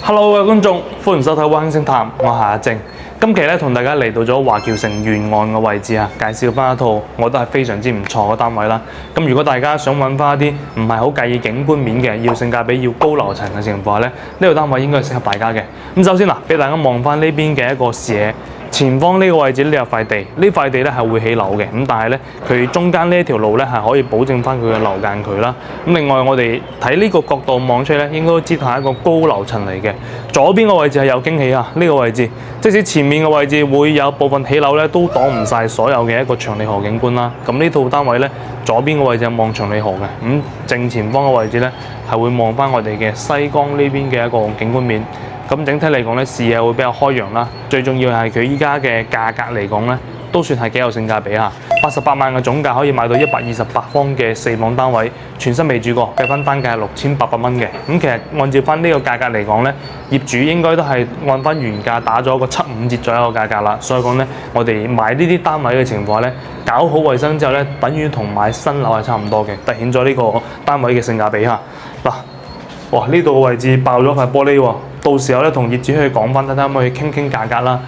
Hello 各位觀眾，歡迎收睇《溫星談》，我係阿正。今期咧同大家嚟到咗華僑城沿岸嘅位置啊，介紹翻一套我覺得係非常之唔錯嘅單位啦。咁如果大家想揾翻一啲唔係好介意景觀面嘅，要性價比要高樓層嘅情況咧，呢個單位應該係適合大家嘅。咁首先嗱，俾大家望翻呢邊嘅一個視野。前方呢個位置呢有塊地，呢塊地咧係會起樓嘅，咁但係咧佢中間呢一條路咧係可以保證翻佢嘅樓間距啦。咁另外我哋睇呢個角度望出去咧，應該都知道係一個高樓層嚟嘅。左邊個位置係有驚喜啊！呢個位置，即使前面嘅位置會有部分起樓咧，都擋唔晒所有嘅一個長利河景觀啦。咁呢套單位咧，左邊個位置係望長利河嘅，咁正前方嘅位置咧係會望翻我哋嘅西江呢邊嘅一個景觀面。咁整體嚟講咧，視野會比較開揚啦。最重要係佢依家嘅價格嚟講咧，都算係幾有性價比嚇。88萬嘅總價可以買到128方嘅4房單位，全新未住過，計翻單價係6800蚊嘅。咁其實按照翻呢個價格嚟講咧，業主應該都係按翻原價打咗個75折左右嘅價格啦。所以講咧，我哋買呢啲單位嘅情況咧，搞好衞生之後咧，等於同買新樓係差唔多嘅，凸顯咗呢個單位嘅性價比嚇。嗱，哇！呢度嘅位置爆咗塊玻璃喎。到時候咧，同業主去講翻，睇睇可唔可以傾傾價格啦。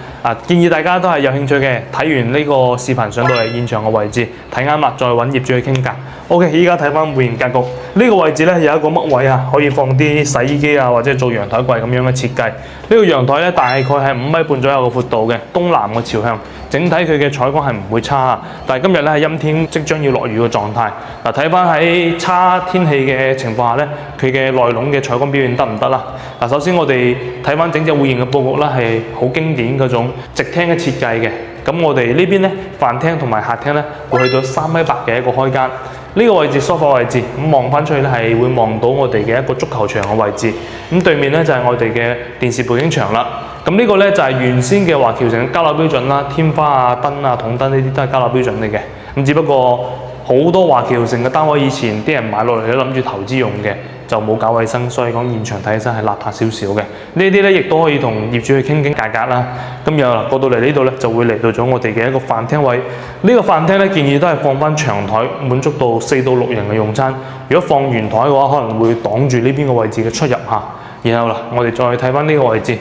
建議大家都係有興趣嘅，睇完呢個視頻上到嚟現場嘅位置，睇啱啦，再揾業主去傾價。OK， 依家睇翻戶型格局，呢個位置咧有一個乜位啊，可以放啲洗衣機啊，或者做陽台櫃咁樣嘅設計。呢個陽台咧大概係5米半左右嘅闊度嘅，東南嘅朝向。整體佢嘅採光係唔會差，但係今日咧係陰天，即將要落雨嘅狀態。嗱，睇翻喺差天氣嘅情況下咧，佢嘅內籠嘅採光表現得唔得啦？嗱，首先我哋睇翻整隻戶型嘅佈局啦，係好經典嗰種直廳嘅設計嘅。咁我哋呢邊咧飯廳同埋客廳咧會去到3.8米嘅一個開間。呢個位置梳化位置，咁望翻出去咧係會望到我哋嘅一個足球場嘅位置。咁對面咧就係我哋嘅電視背景牆啦。咁呢個咧就係原先嘅華僑城嘅交樓標準啦，天花啊、燈啊、筒燈呢啲都係交樓標準嚟嘅。咁只不過好多華僑城嘅單位以前啲人買落嚟都諗住投資用嘅，就冇搞衞生，所以講現場睇起身係邋遢少少嘅。呢啲咧亦都可以同業主去傾傾價格啦。咁又過到嚟呢度咧，就會嚟到咗我哋嘅一個飯廳位。呢個飯廳咧建議都係放翻長台，滿足到4到6人嘅用餐。如果放圓台嘅話，可能會擋住呢邊個位置嘅出入嚇。然後啦，我哋再睇翻呢個位置。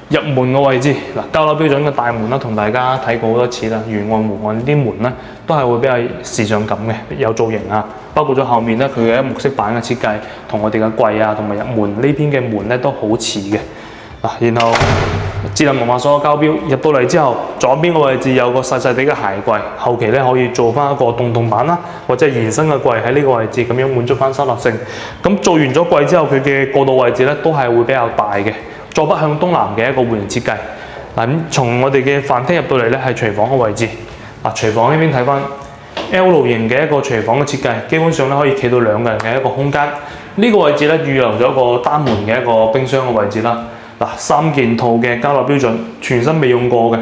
入門嘅位置嗱，交樓標準嘅大門啦，同大家睇過好多次啦。沿岸湖岸呢啲門咧，都係會比較時尚感嘅，有造型啊。包括咗後面咧，佢嘅木飾板嘅設計，同我哋嘅櫃啊，同埋入門呢邊嘅門咧都好似嘅。嗱，然後智能文化鎖交標入到嚟之後，左邊嘅位置有個細細啲嘅鞋櫃，後期咧可以做翻一個洞洞板啦，或者延伸嘅櫃喺呢個位置，咁樣滿足翻收納性。咁做完咗櫃之後，佢嘅過渡位置咧都係會比較大嘅。坐北向東南嘅一個戶型設計。嗱，咁從我哋嘅飯廳入到嚟咧，係廚房嘅位置。嗱，廚房呢邊睇翻 L 型嘅一個廚房嘅設計，基本上咧可以企到2個人嘅一個空間。呢個位置咧預留咗一個單門嘅一個冰箱嘅位置啦。嗱，3件套嘅交樓標準，全新未用過嘅，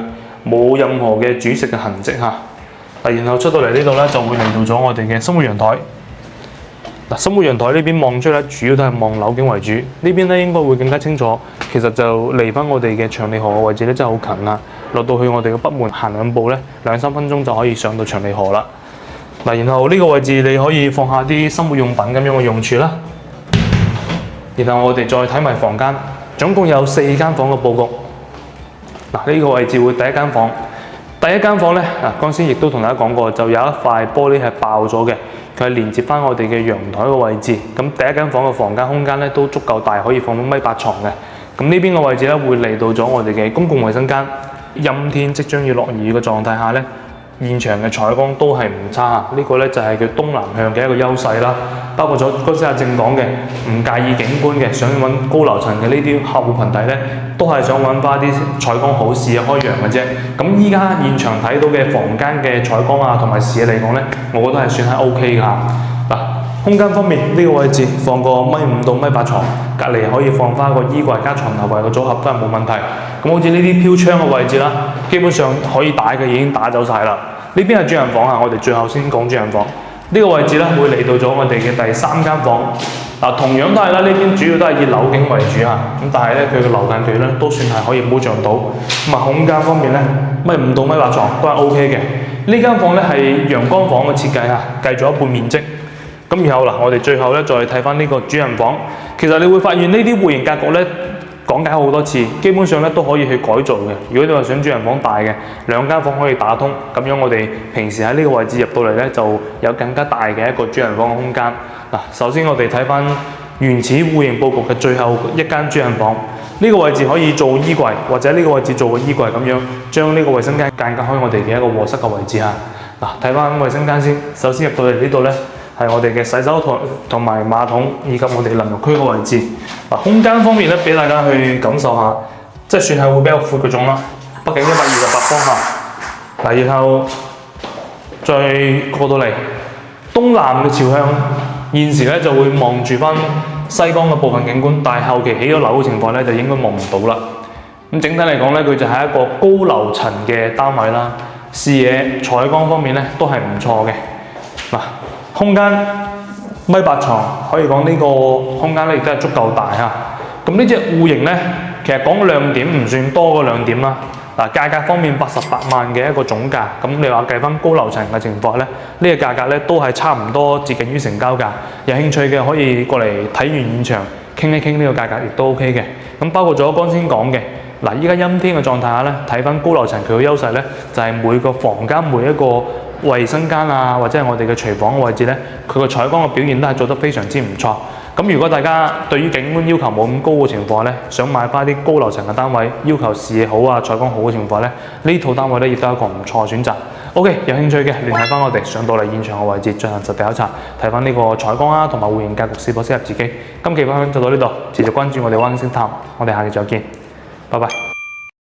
冇任何嘅煮食嘅痕跡嚇。嗱，然後出到嚟呢度咧，就會嚟到咗我哋嘅生活陽台。嗱，生活陽台呢邊望出咧，主要都係望樓景為主。呢邊咧應該會更加清楚。其實就離翻我哋嘅長利河嘅位置咧，真係好近啦。落到去我哋嘅北門行2步咧，2-3分鐘就可以上到長利河啦。嗱，然後呢個位置你可以放下啲生活用品咁樣嘅用處啦。然後我哋再睇埋房間，總共有4間房嘅佈局。嗱，呢個位置會第一間房。第一間房咧，剛先亦都同大家講過，就有一塊玻璃係爆咗嘅。佢係連接翻我哋嘅陽台嘅位置，咁第一間房嘅房間空間咧都足夠大，可以放到1.8米床嘅。咁呢邊嘅位置咧會嚟到咗我哋嘅公共衞生間。陰天即將要落雨嘅狀態下咧，現場嘅採光都係唔差。呢個咧就係佢東南向嘅一個優勢啦。包括咗剛先阿正講嘅，唔介意景觀嘅，想揾高樓層嘅呢啲客戶群體咧，都係想揾翻啲採光好、視野開揚嘅啫。咁依家現場睇到嘅房間嘅採光啊，同埋視野嚟講咧，我覺得係算係 OK 㗎。嗱，空間方面呢個位置放個1.5米到1.8米床，隔離可以放翻個衣櫃加床頭櫃嘅組合都係冇問題。咁好似呢啲飄窗嘅位置啦，基本上可以打嘅已經打走晒啦。呢邊係主人房啊，我哋最後先講主人房。呢個位置咧會嚟到咗我哋嘅第3間房。嗱，同樣都係啦，呢邊主要都係以樓景為主啊。咁但係咧佢嘅樓間距咧都算係可以保障到。咁啊空間方面咧，1.5米到1.8米床都係 OK 嘅。呢間房咧係陽光房嘅設計啊，計咗一半面積。咁然後嗱，我哋最後咧再睇翻呢個主人房。其實你會發現呢啲戶型格局咧，講解好多次，基本上咧都可以去改造嘅。如果你話想主人房大嘅，2間房可以打通，咁樣我哋平時喺呢個位置入到嚟咧，就有更加大嘅一個主人房嘅空間。嗱，首先我哋睇翻原始戶型佈局嘅最後一間主人房，呢個位置可以做衣櫃，或者呢個位置做個衣櫃咁樣，將呢個衛生間間隔開我哋嘅一個臥室嘅位置嚇。嗱，睇翻衛生間先，首先入到嚟呢度咧，係我哋嘅洗手台同埋馬桶，以及我哋淋浴區嘅位置。嗱，空間方面咧，俾大家去感受下，即係算係會比較闊嗰種啦。畢竟128方嚇。嗱，然後再過到嚟東南嘅朝向，現時咧就會望住翻西江嘅部分景觀，但係後期起咗樓嘅情況咧，就應該望唔到啦。咁整體嚟講咧，佢就係一個高樓層嘅單位啦。視野、採光方面咧都係唔錯嘅。嗱，空間1.8米床，可以講呢個空間咧亦都係足夠大嚇。咁呢隻戶型咧，其實講亮點唔算多個亮點啦。嗱，價格方面88萬嘅一個總價，咁你話計翻高樓層嘅情況咧，呢個價格咧都係差唔多接近於成交價。有興趣嘅可以過嚟睇完現場傾一傾呢個價格，亦都 OK 嘅。咁包括咗剛先講嘅。嗱，依家陰天嘅狀態下咧，睇翻高樓層佢嘅優勢咧，就係每個房間每一個衛生間啊，或者係我哋嘅廚房嘅位置咧，佢個採光嘅表現都係做得非常之唔錯。咁如果大家對於景觀要求冇咁高嘅情況咧，想買翻啲高樓層嘅單位，要求視野好啊、採光好嘅情況咧，呢套單位咧亦都係一個唔錯嘅選擇。OK， 有興趣嘅聯繫翻我哋，上到嚟現場嘅位置進行實地考察，睇翻呢個採光啊同埋戶型格局是否適合自己。今期分享就到呢度，持續關注我哋灣星探，我哋下期再見，拜拜。